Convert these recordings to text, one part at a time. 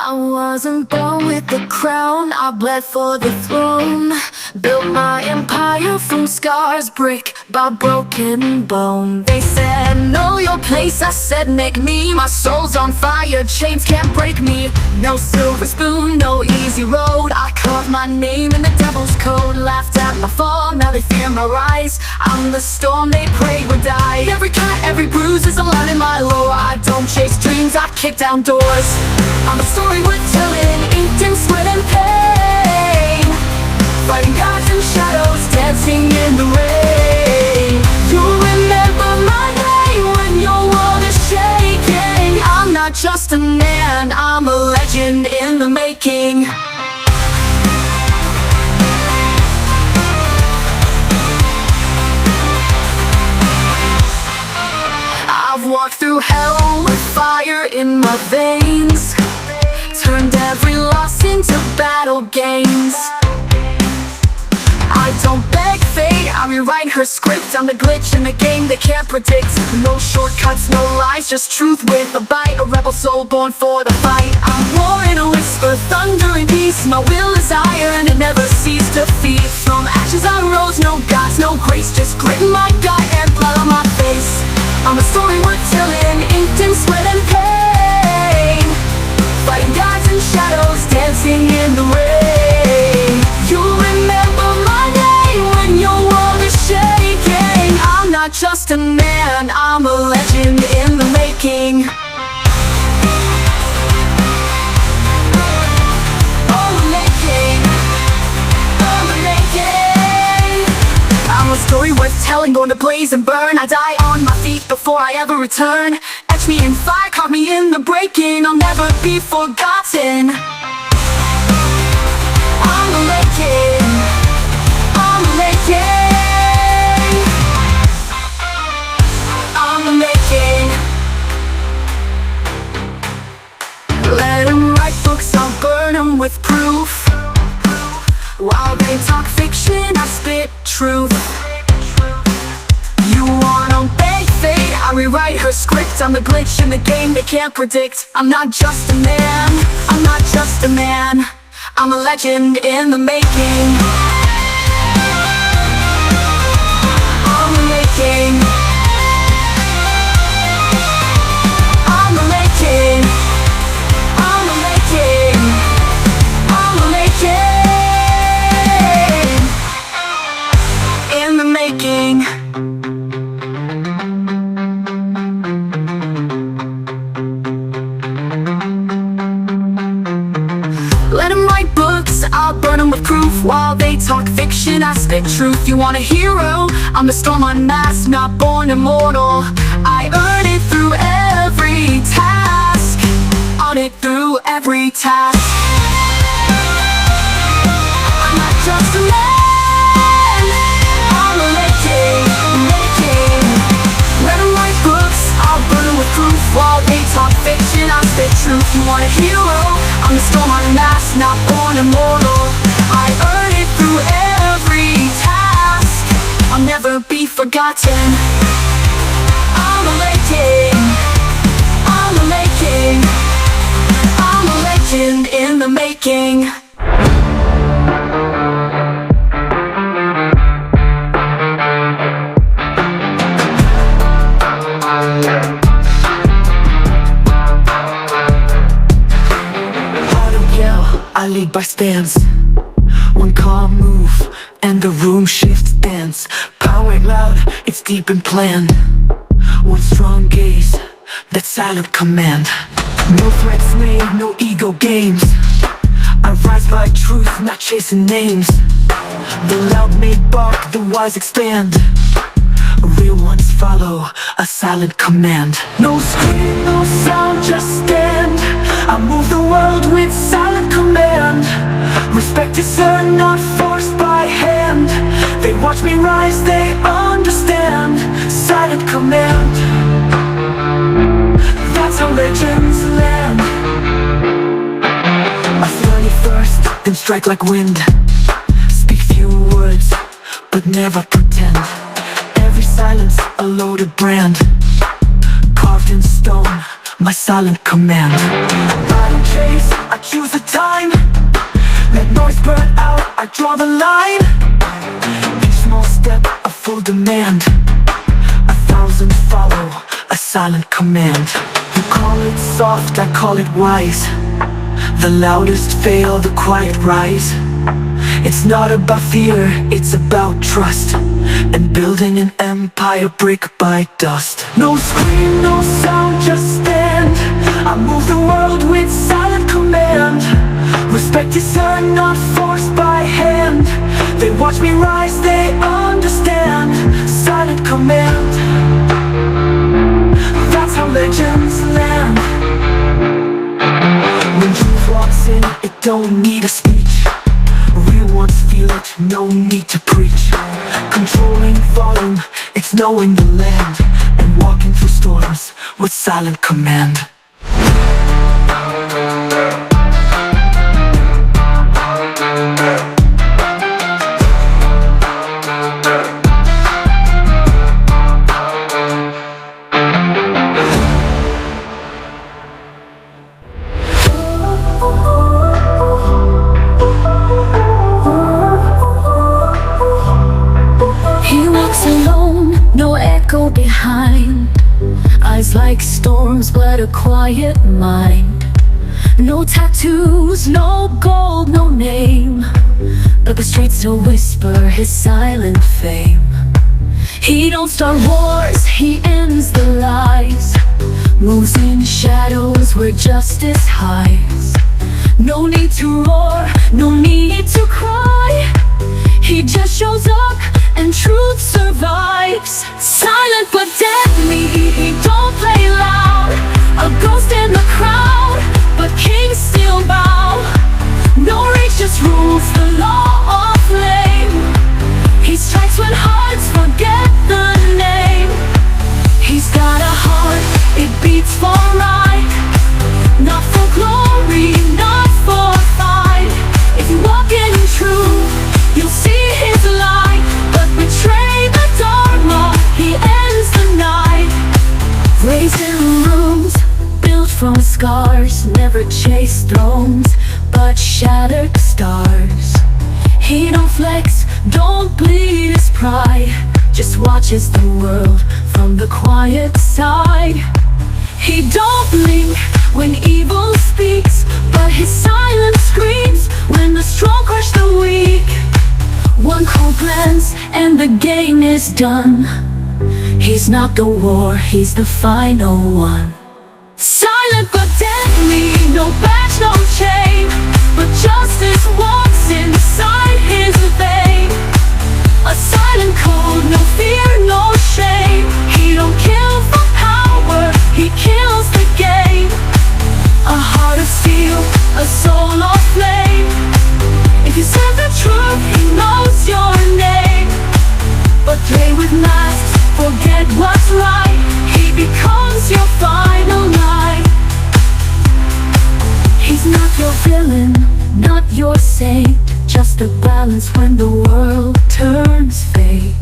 I wasn't born with the crown, I bled for the throne. Built my empire from scars, brick by broken bone. They said, know your place, I said, make me. My soul's on fire, chains can't break me. No silver spoon, no easy road. I carved my name in the devil's code. Laughed at my fall, now they fear my rise. I'm the storm they prayed would die. Every cut, every bruise is a line in my lore. I don't chase dreams, I kick down doors. I'm a story worth telling, inked in sweat and pain. Fighting gods and shadows, dancing in the rain. You'll remember my name when your world is shaking. I'm not just a man, I'm a legend in the making. I've walked through hell with fire in my veins. Turned every loss into battle gains. I don't beg fate, I rewrite her script. I'm the glitch in the game they can't predict. No shortcuts, no lies, just truth with a bite. A rebel soul born for the fight. I'm war in a whisper, thunder and peace. My will is iron, it never ceased to feed. From ashes I rose, no gods, no grace. Just grit in my gut and blood on my face. I'm a story worth telling, inked in sweat and pain. Fighting gods and shadows, dancing in the rain. You'll remember my name when your world is shaking. I'm not just a man, I'm a legend in the making. I'm a story worth telling, born to blaze and burn. I die on my feet before I ever return. Etch me in fire, carve me in the breaking. I'll never be forgotten. I'm a legend, I'm a legend, I'm a legend. Let them write books, I'll burn them with proof. While they talk fiction, I spit truth. You wanna beg fate, I rewrite her script. I'm the glitch in the game they can't predict. I'm not just a man, I'm not just a man, I'm a legend in the making. I'm a making. I'm a legend. I'm a legend. I'm a legend in the making. Let them write books, I'll burn them with proof. While they talk fiction, I spit truth. You want a hero? I'm the storm unmasked, not born immortal. I earn it through every task, on it through every task. I'm not just a man, I'm a legend, making. Let them write books, I'll burn them with proof. While they talk fiction, I spit truth. You want a hero? I'm the storm unmasked, not born immortal. I earn it through every task, I'll never be forgotten. I'm a legend, I'm a legend, I'm a legend in the making. I lead by spans. One calm move and the room shifts dance. Power loud, it's deep and planned. One strong gaze, that silent command. No threats made, no ego games. I rise by truth, not chasing names. The loud may bark, the wise expand. Real ones follow, a silent command. No scream, no sound, just stand. I move the world with silent command. Respect is earned, not forced by hand. They watch me rise, they understand. Silent command, that's how legends land. I feel it first, then strike like wind. Speak few words, but never pretend. Every silence, a loaded brand. Carved in stone, my silent command. I don't chase, I draw the line. Each small step, a full demand. 1,000 follow, a silent command. You call it soft, I call it wise. The loudest fail, the quiet rise. It's not about fear, it's about trust, and building an empire brick by dust. No scream, no sound, just stand. I move the world with silent command. Respect is earned, not forced by hand. They watch me rise, they understand. Silent command, that's how legends land. When truth walks in, it don't need a speech. Real ones feel it, no need to preach. Controlling volume, it's knowing the land, and walking through storms with silent command. Behind eyes like storms, but a quiet mind. No tattoos, no gold, no name, but the streets still whisper his silent fame. He don't start wars, he ends the lies. Moves in shadows where justice hides. No need to roar, no need to cry. He just shows up and truth survives. Silent but deadly, he don't play loud. A ghost in the crowd, but kings still bow. No rage, just rules the law of flame. He strikes when hearts forget the name. He's got a heart, it beats for right. Not for glory, not for fight. If you walk in truth, you'll see his light. But betray the dharma, he ends the night. Raised in rooms, built from scars. Never chased thrones, but shattered stars. He don't flex, don't bleed his pride. Just watches the world from the quiet side. He don't blink when evil speaks, but his silence screams when the strong crush the weak. One cold glance and the game is done. He's not the war, he's the final one. Silent but deadly, no badge, no chain, but justice walks inside his vein. A silent code, no fear, no shame. He don't kill for power, he kills the game. A heart of steel, a soul of flame. If you said the truth, he knows your name. But play with masks, forget what's right. He becomes your final night. He's not your villain, not your saint. Just a balance when the world turns fate.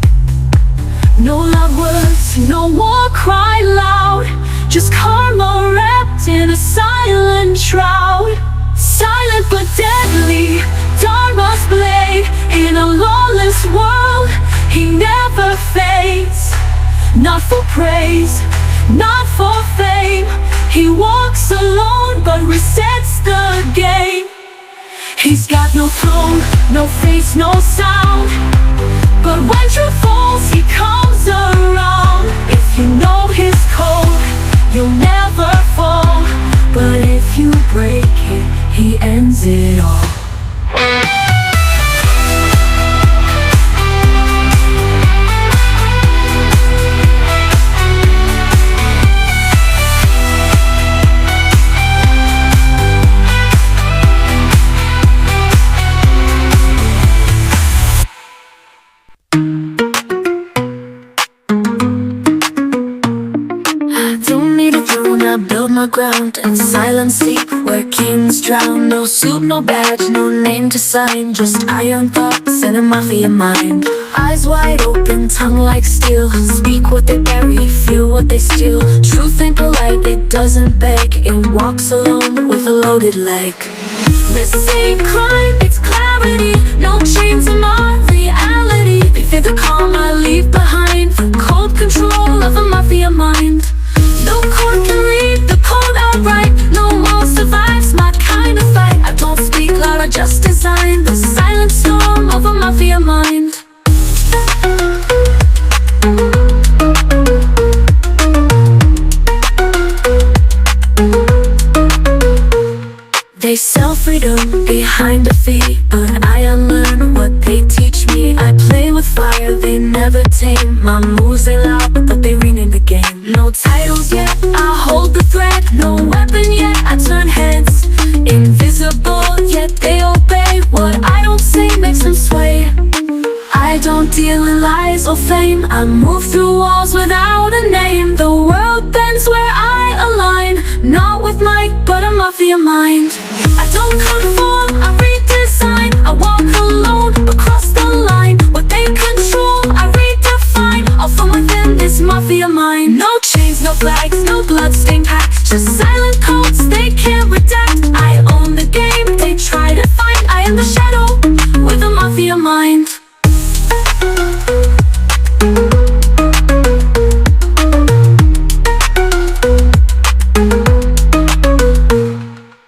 No loud words, no war cry loud. Just karma wrapped in a silent shroud. Silent but deadly, Dharma's blade. In a lawless world, he never fades. Not for praise, not for fame. He walks alone but resets the game. He's got no throne, no face, no sound. But when truth falls, he comes around. If you know his code, you'll never fall. But if you break it, he ends it all. Build my ground and silent sleep where kings drown. No suit, no badge, no name to sign. Just iron thoughts and a mafia mind. Eyes wide open, tongue like steel. Speak what they bury, feel what they steal. Truth ain't polite, it doesn't beg. It walks alone with a loaded leg. The same crime, it's clarity. No chains in my reality. They fear the calm I leave behind, the cold control of a mafia mind. No court can read the code I write. No wall survives my kind of fight. I don't speak loud, I just design the silent storm of a mafia mind. They sell freedom behind defeat, but I unlearn what they teach me. I play with fire, they never tame. My moves they loud, but they rename the game. No titles yet, I hold the thread. No weapon yet, I turn heads. Invisible, yet they obey. What I don't say makes them sway. I don't deal in lies or fame. I move through walls without a name. The world bends where I align, not with might, but a mafia mind. I don't conform, I redesign. I walk alone, but cross the line. What they control, I redefine. All from within this mafia mind. No chains, no flags, no bloodstained pacts. Just silent codes they can't redact. I own the game, they try to find. I am the shadow with a mafia mind.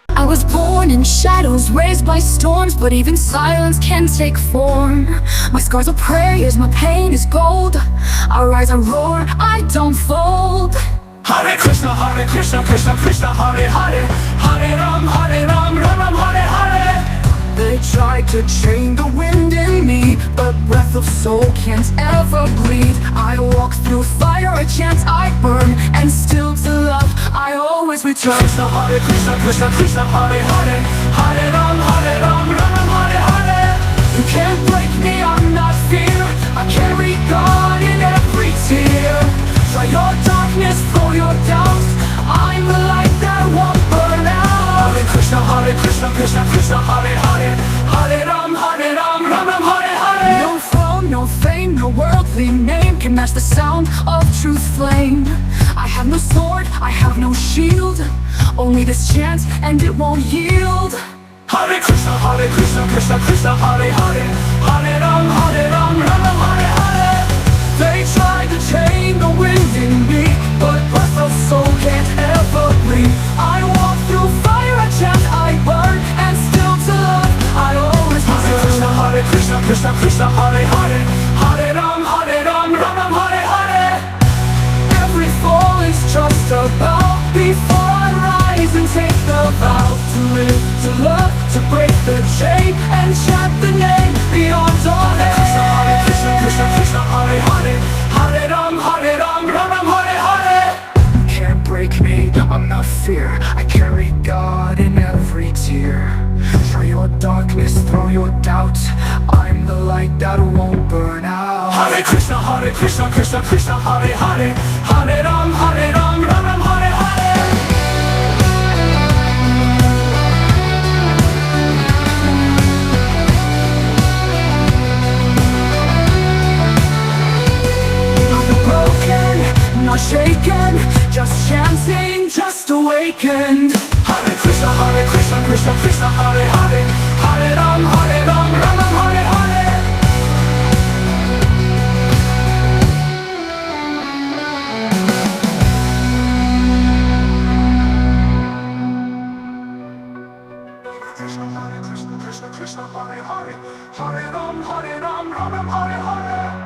I was born in shadows, raised by storms, but even silence can take form. My scars are prayers, my pain is gold. I rise, I roar, I don't fold. Hare Krishna, Krishna Krishna, Hare Hare, Hare Ram, Ram Ram, Hare Hare. They tried to chain the wind in me, but breath of soul can't ever bleed. I walk through fire, a chance I burn, and still to love I always return. Krishna, Krishna Krishna, Hare Hare, Hare Ram, Ram Ram, Hare Hare. You can't break me, I'm not fear. I carry God in every tear. Try your darkness, throw your doubts. I'm the light that won't burn out. Hare Krishna, Krishna Krishna, Hare Hare, Hare Ram, Ram Ram, Hare Hare. No throne, no fame, no worldly name can match the sound of truth flame. I have no sword, I have no shield, only this chance and it won't yield. Hare Krishna, Krishna Krishna, Hare Hare, Hare Ram, Ram Ram, Hare Hare. They tried to chain the wind in me, but breath of soul can't ever bleed. I walk through fire, a chant I burn, and still to love I always return. Hare Krishna, Krishna Hare Hare, Hare Ram, Ram Hare Hare. Every fall is just a bow before I rise and take the vow to live, to love, to break the chain and chant the name beyond all age. Hare Krishna, Krishna Hare Hare, Hare Ram, Ram Hare Hare. Can't break me, I'm not fear. I carry God in every tear. Try your darkness, throw your doubt. I'm the light that won't burn out. Hare Krishna, Krishna Krishna, Hare Hare, Hare Ram, Ram Hare Hare. Broken, not shaken, just chanting, just awakened. Hare Krishna, Krishna Krishna, Hare Hare, Hare Ram, Ram Hare Hare. Krishna, Krishna Hare Hare, Hare Ram, Ram Hare Hare.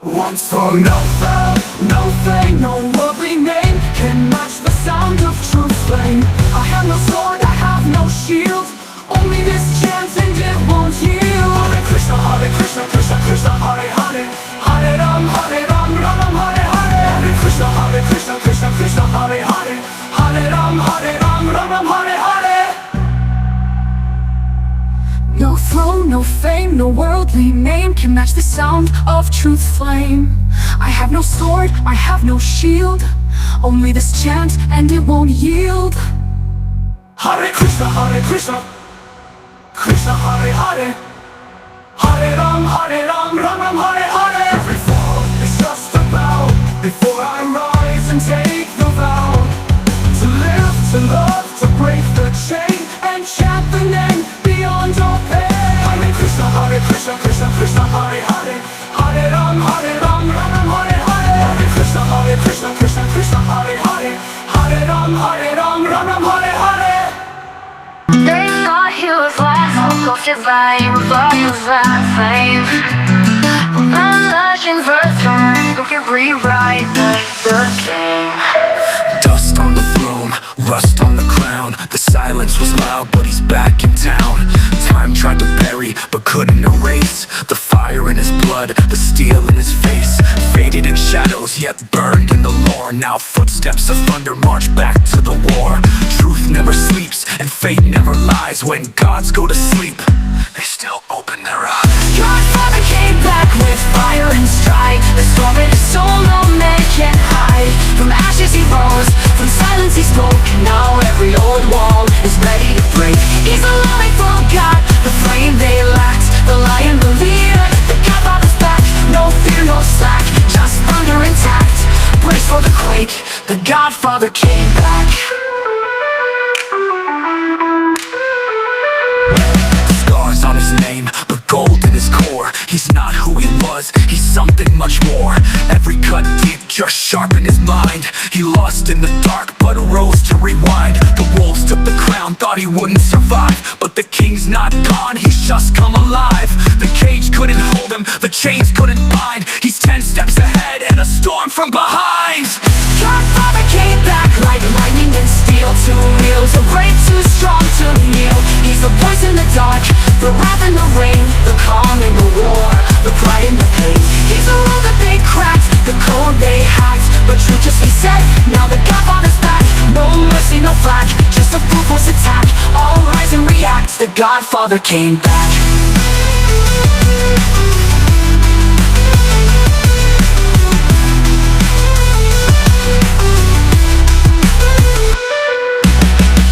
One song, no vow, no fame, no worldly name can match the sound of truth's flame. I have no sword, I have no shield, only this chance and it won't yield. Hare Krishna, Krishna Krishna, Hare Hare, Hare Ram, Ram Hare Hare. Hare Krishna, Krishna Krishna, Hare Hare, Hare Ram, Ram Hare Hare. No throne, no fame, no worldly name can match the sound of truth's flame. I have no sword, I have no shield, only this chant and it won't yield. Hare Krishna, Krishna Hare Hare, Hare Ram, Ram Hare Hare. Every fall is just a bow before I rise and take the vow to live, to love, to break the chain and chant the name beyond all pain. Hare Krishna, Krishna Krishna, Hare Hare, Hare Ram, Ram Ram, Hare Hare. Hare Krishna, Krishna Krishna, Hare Hare, Hare Ram, Ram Ram, Hare Hare. They thought he was last, so close to fame, but he was not fame. The legend verse who could rewrite the game. Dust on the throne, rust on the crown. The silence was loud, but he's back in town. Time tried to bury, but couldn't erase the fire in his blood, the steel in his face. Faded in shadows, yet burned in the lore. Now footsteps of thunder march back to the war. Truth never sleeps, and fate never lies. When gods go to sleep, they still open their eyes. GodFather came back with fire and strike. The storm in his soul no man can hide. From ashes he rose, from silence he spoke. Now every old wall is ready to break. He's the law they forgot, the flame they lacked. The lion, the leader, the GodFather's back. No fear, no slack, just thunder intact. Brace for the quake, the GodFather came back. Scars on his name, but gold in his core. He's not who he was, he's something much more. Every cut deep just sharpened his mind. He lost in the dark, but rose to rewind. The wolves took the crown, thought he wouldn't survive. But the king's not gone, he's just come alive. The cage couldn't hold him, the chains couldn't bind. He's 10 steps ahead and a storm from behind. GodFather came back like lightning and steel. Too real to break, too strong to kneel. He's the voice in the dark, the wrath in the rain, the calm in the war, the pride in the pain. He's the rule that they cracked, the code they hacked, but truth just be said. Now the GodFather's back. No mercy, no flack, just a ruthless attack. All rise and react, the GodFather came back.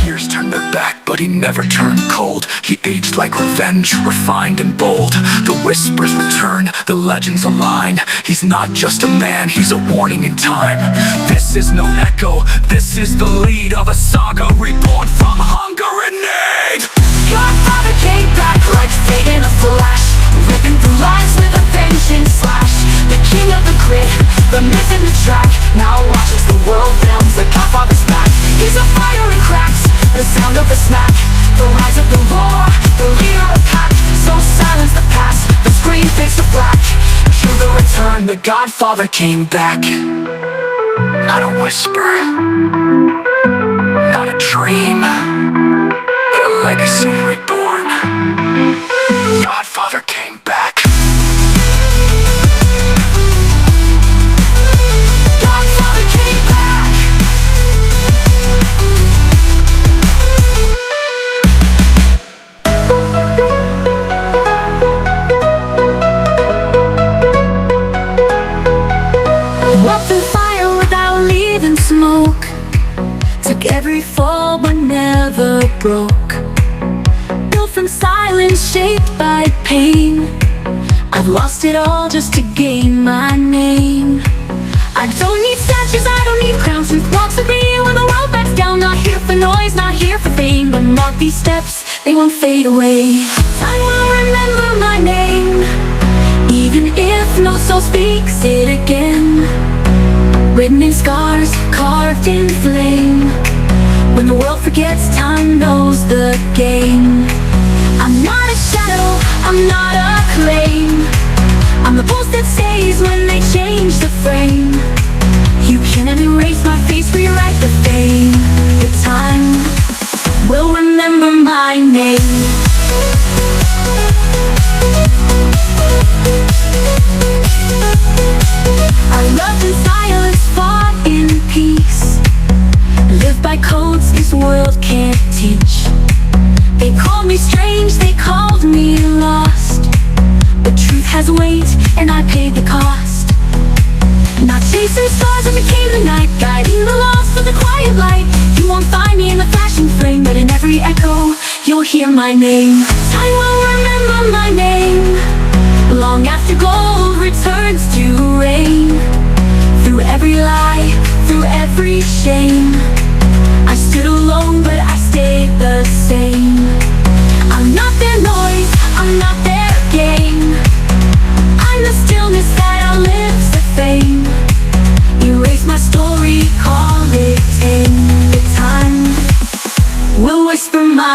Years turned their back, but he never turned cold. He aged like revenge, refined and bold. The whispers return, the legends align. He's not just a man, he's a warning in time. This is no echo, this is the lead of a saga reborn from hunger and need. GodFather came back like fate in a flash, ripping through lines with a vengeance slash. The king of the grid, the myth in the track. Now watch as the world films, the GodFather's back. He's a fire and cracks, the sound of the smack, the rise of the roar, the leader of pack. So silence the past, the screen fades to black. To the return, the GodFather came back. Not a whisper, not a dream, but a legacy reborn. GodFather came back. GodFather came back. Walked through fire without leaving smoke. Took every fall but never broke. Built from silence, shaped by pain. I've lost it all just to gain my name. I don't need statues, I don't need crowns. Truth walks with me when the world backs down. Not here for noise, not here for fame, but mark these steps, they won't fade away. I will remember my name, even if no soul speaks it again. Written in scars, carved in flame. When the world forgets, time knows the game. I'm not a shadow, I'm not a claim. I'm the pulse that stays when they change the frame. You can't erase my face, rewrite the fame. The time will remember my name. I loved in silence, fought in peace. Live by codes this world can't teach. They called me strange, they called me lost. But truth has weight, and I paid the cost. Not chasing stars, I became the night, guiding the lost with a quiet light. You won't find me in the flashing frame, but in every echo, you'll hear my name. Time will remember my name, long after gold returns to rain. Through every lie, through every shame, I stood alone.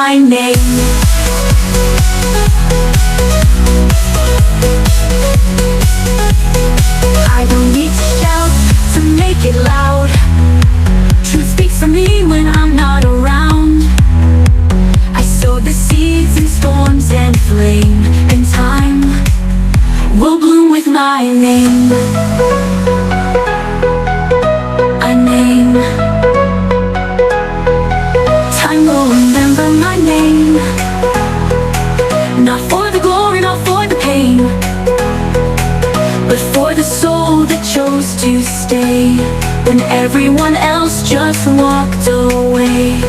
my name. I don't need to shout to make it loud. Truth speaks for me when I'm not around. I sow the seeds in storms and flame, and time will bloom with my name. A name. Time will remember my name. Not for the glory, not for the pain, but for the soul that chose to stay when everyone else just walked away.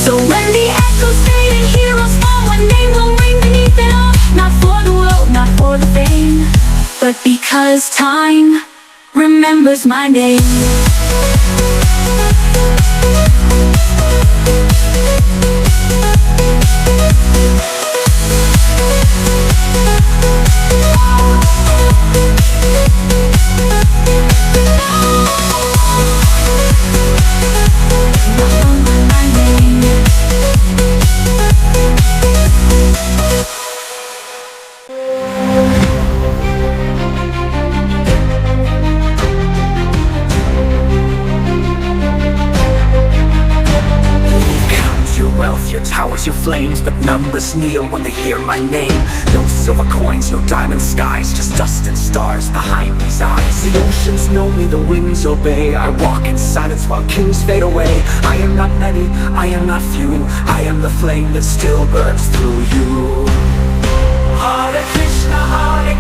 So when the echoes fade and heroes fall, one name will ring beneath it all. Not for the world, not for the fame, but because time remembers my name. Your towers, your flames, but numbers kneel when they hear my name. No silver coins, no diamond skies, just dust and stars behind these eyes. The oceans know me, the winds obey. I walk in silence while kings fade away. I am not many, I am not few. I am the flame that still burns through you. Hare Krishna,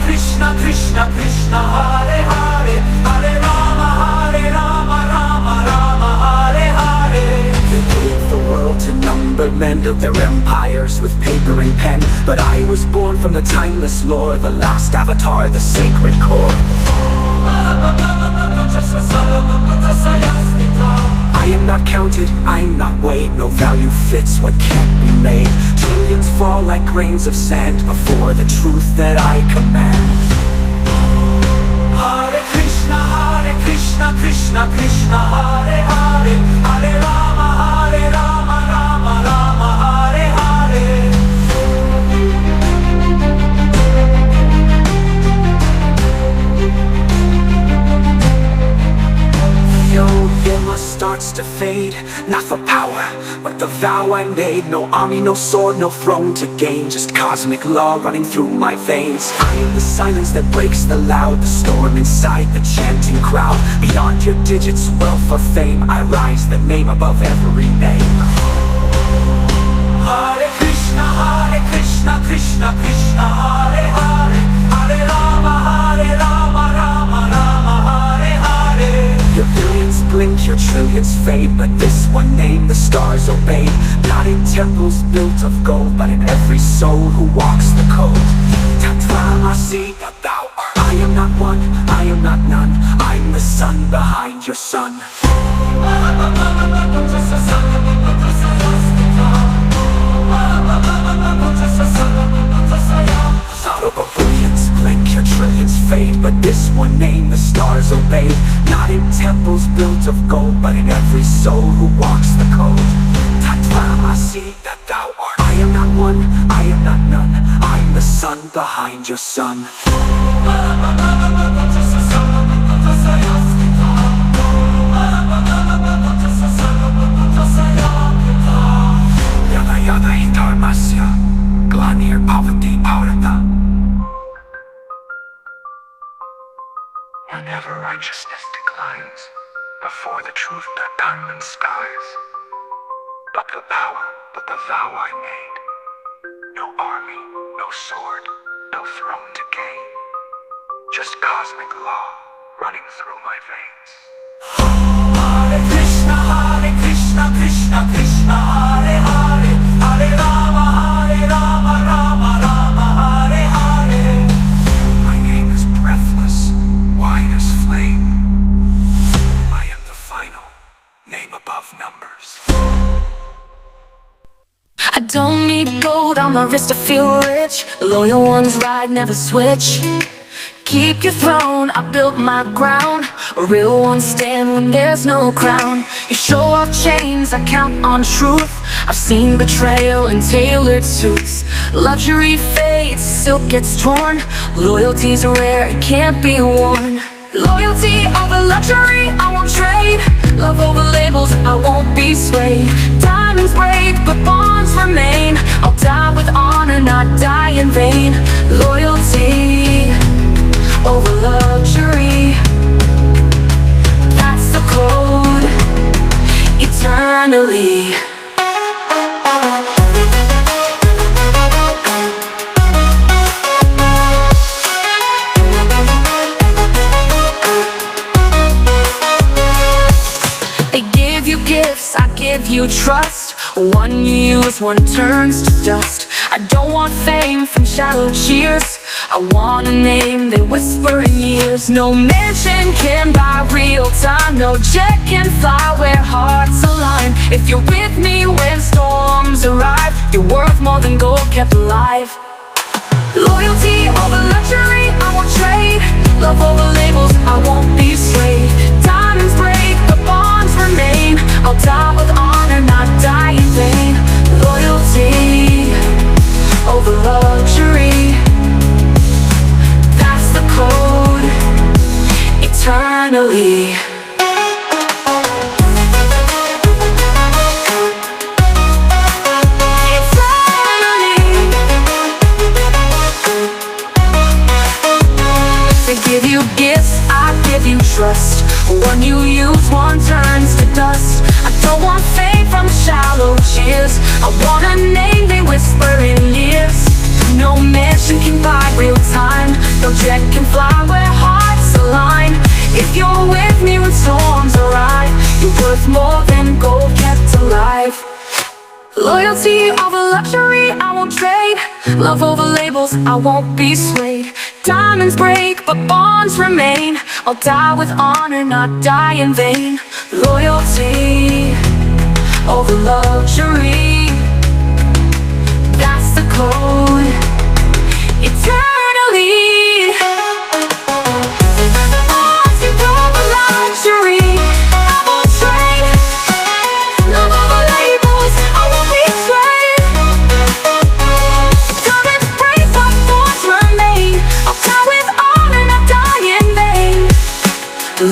Krishna Krishna, Hare Hare, Hare Rama, Hare Rama, Rama Rama, Hare Hare. They gave the world to number men, built their empires with paper and pen. But I was born from the timeless lore, the last avatar, the sacred core. I am not counted, I am not weighed. No value fits what can't be made. Trillions fall like grains of sand before the truth that I command. Hare Krishna, Krishna Krishna, Hare Hare, Hare Rama, Hare Rama, Rama Rama, Hare Hare. Yama starts to fade, not for power, but the vow I made. No army, no sword, no throne to gain, just cosmic law running through my veins. I am the silence that breaks the loud, the storm inside the chanting crowd. Beyond your digits, wealth or fame, I rise, the name above every name. Hare Krishna, Krishna Krishna, Hare Hare, Hare Rama, Hare Rama, Rama Rama, Hare Hare. Your billions blink, your trillions fade, but this one name the stars obey. Not in temples built of gold, but in every soul who walks the code. Tattvamasi, that thou art. I am not one, I am not none. I'm the sun behind your sun. Billions blink, your trillions fade, but this one name the stars obey. Not in temples built of gold, but in every soul who walks the code. Tattvamasi, that thou art. I am not one, I am not none. I'm the sun behind your sun. Yada yada hitarmasya, glanir poverty paurata. Whenever righteousness declines, before the truth that diamond skies. But the vow I made. No army, no sword, no throne to gain. Just cosmic law running through my veins. Hare Krishna, Krishna Krishna, Hare Hare, Hare Rama, Hare Rama, Rama Rama, Hare Hare. My name is breathless, wide as flame. I am the final, name above numbers. I don't need gold on my wrist to feel rich. Loyal ones ride, never switch. keep your throne. I built my ground, a real one stand when there's no crown. You show off chains, I count on truth. I've seen betrayal in tailored suits. Luxury fades, silk gets torn. Loyalty's rare, it can't be worn. Loyalty over luxury, I won't trade. Love over labels, I won't be swayed. Diamonds break, but bonds remain. I'll die with honor, not die in vain. Loyalty over luxury, that's the code, eternally. They give you gifts, I give you trust. One you use, one turns to dust. I don't want fame from shallow cheers. I want a name they whisper in ears. No mansion can buy real time. No jet can fly where hearts align. If you're with me when storms arrive, you're worth more than gold kept alive. Loyalty over luxury, I won't trade. Love over labels, I won't be swayed. Diamonds break, but bonds remain. I'll die with honor, not die in vain. Loyalty over luxury, that's the code, eternally. Give you gifts, I give you trust. One you use, one turns to dust. I don't want fame from shallow cheers. I want a name they whisper in ears. No mansion can buy real time. No jet can fly where hearts align. If you're with me when storms arrive, you're worth more than gold kept alive. Loyalty over luxury, I won't trade. Love over labels, I won't be swayed. Diamonds break, but bonds remain. I'll die with honor, not die in vain. Loyalty over luxury, that's the code, eternally. Loyalty over luxury, I won't trade. Love over labels, I won't be swayed. Diamonds break, but bonds remain. I'll die with honor, not die in vain.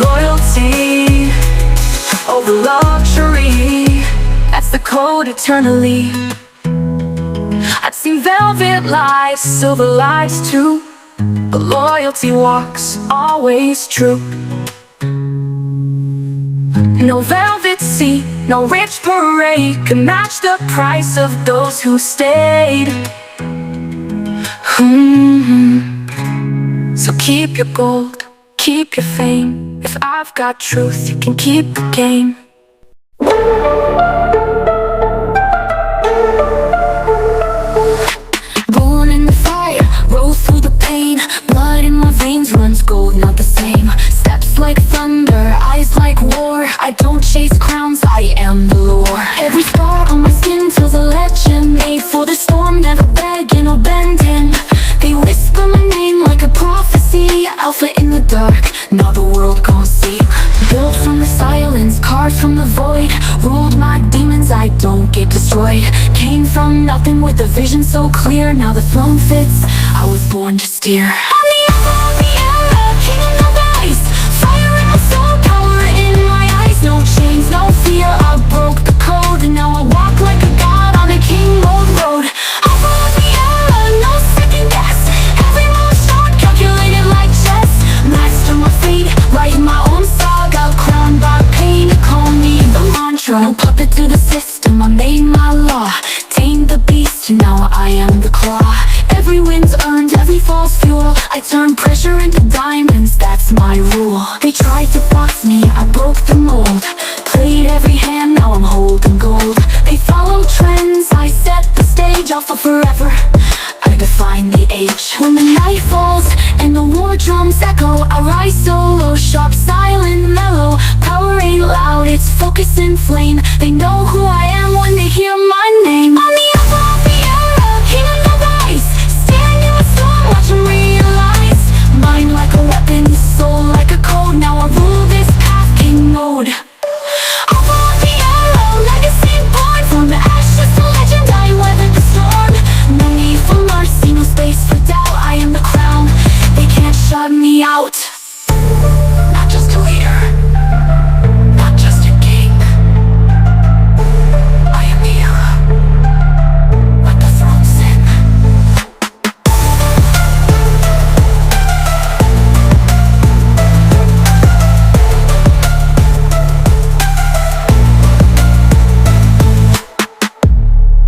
Loyalty over luxury, that's the code, eternally. I've seen velvet lies, silver lies too, but loyalty walks always true. No velvet seat, no rich parade can match the price of those who stayed. So keep your gold, keep your fame. If I've got truth, you can keep the game. Born in the fire, roll through the pain. Blood in my veins runs gold, not the same. Steps like thunder, eyes like war. I don't chase crowns, I am the lore. Every scar on my skin tells a legend. Made for the storm, never begging or bending. They whisper my name like a prophecy. Alpha in the dark, now the world gon' see. Built from the silence, carved from the void. Ruled my demons, I don't get destroyed. Came from nothing with a vision so clear. Now the throne fits, I was born to steer. I'm the alpha of the era, king of the rise. Fire in my soul, power in my eyes. No chains, no fear, I broke the code. And now I walk like a god on a king mode road. Alpha of the era, no second guess. Every move shot, calculated like chess. Master my fate, write my own saga. Crowned by pain, call me the mantra. No puppet to the system, I made my law. Tamed the beast, now I am the claw. Every win's earned, every fall's fuel. I turn pressure into diamonds, that's my rule. They tried to box me, I broke the mold. Played every hand, now I'm holding gold. They follow trends, I set the stage. Alpha forever, I define the age. When the night falls and the war drums echo, I rise solo, sharp, silent, mellow. Power ain't loud, it's focus and flame. They know who I am when they hear my name. I'm the alpha of the era, king of the rise. Stand in the storm, watch them realize. Mind like out.